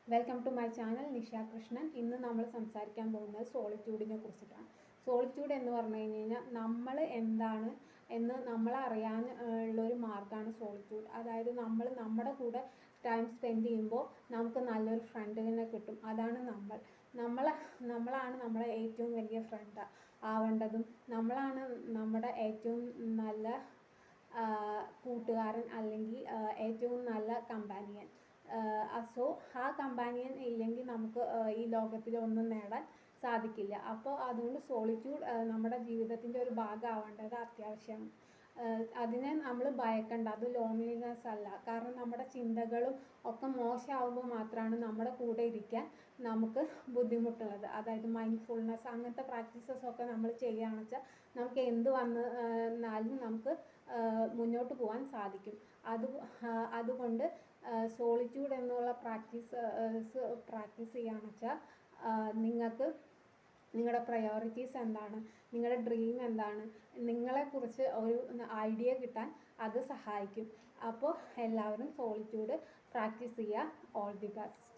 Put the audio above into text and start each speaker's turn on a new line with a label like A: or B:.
A: Welcome to my channel Nisha Krishnan. ഇന്ന് നമ്മൾ സംസാരിക്കാൻ പോകുന്നത് സോളിറ്റ്യൂഡിനെ കുറിച്ചിട്ടാണ്. സോളിറ്റ്യൂഡ് എന്ന് പറഞ്ഞു കഴിഞ്ഞാൽ നമ്മൾ എന്താണ് എന്ന് നമ്മളെ അറിയാൻ ഉള്ളൊരു മാർഗ്ഗമാണ് സോളിറ്റ്യൂഡ്. അതായത് നമ്മുടെ കൂടെ ടൈം സ്പെൻഡ് ചെയ്യുമ്പോൾ നമുക്ക് നല്ലൊരു ഫ്രണ്ടിനെ കിട്ടും. അതാണ് നമ്മളാണ് നമ്മളെ ഏറ്റവും വലിയ ഫ്രണ്ട് ആവേണ്ടതും. നമ്മളാണ് നമ്മുടെ ഏറ്റവും നല്ല കൂട്ടുകാരൻ അല്ലെങ്കിൽ ഏറ്റവും നല്ല കമ്പാനിയൻ. സോ ആ കമ്പാനിയൻ ഇല്ലെങ്കിൽ നമുക്ക് ഈ ലോകത്തിൽ ഒന്നും നേടാൻ സാധിക്കില്ല. അപ്പോൾ അതുകൊണ്ട് സോളിറ്റ്യൂഡ് നമ്മുടെ ജീവിതത്തിൻ്റെ ഒരു ഭാഗമാവേണ്ടത് അത്യാവശ്യമാണ്. അതിനെ നമ്മൾ ഭയക്കണ്ട. അത് ലോൺലിനെസ് അല്ല. കാരണം നമ്മുടെ ചിന്തകളും ഒക്കെ മോശമാകുമ്പോൾ മാത്രമാണ് നമ്മുടെ കൂടെ ഇരിക്കാൻ നമുക്ക് ബുദ്ധിമുട്ടുള്ളത്. അതായത് മൈൻഡ്ഫുൾനെസ് അങ്ങനത്തെ പ്രാക്ടീസസ് ഒക്കെ നമ്മൾ ചെയ്യുകയാണെന്ന് വെച്ചാൽ നമുക്ക് എന്ത് വന്നാലും നമുക്ക് മുന്നോട്ട് പോകാൻ സാധിക്കും. അതുകൊണ്ട് സോളിറ്റ്യൂഡ് എന്നുള്ള പ്രാക്ടീസ് ചെയ്യുകയാണെന്ന് വെച്ചാൽ നിങ്ങൾക്ക് നിങ്ങളുടെ പ്രയോറിറ്റീസ് എന്താണ്, നിങ്ങളുടെ ഡ്രീം എന്താണ്, നിങ്ങളെക്കുറിച്ച് ഒരു ഐഡിയ കിട്ടാൻ അത് സഹായിക്കും. അപ്പോൾ എല്ലാവരും സോളിറ്റ്യൂഡ് പ്രാക്ടീസ് ചെയ്യുക. All the best.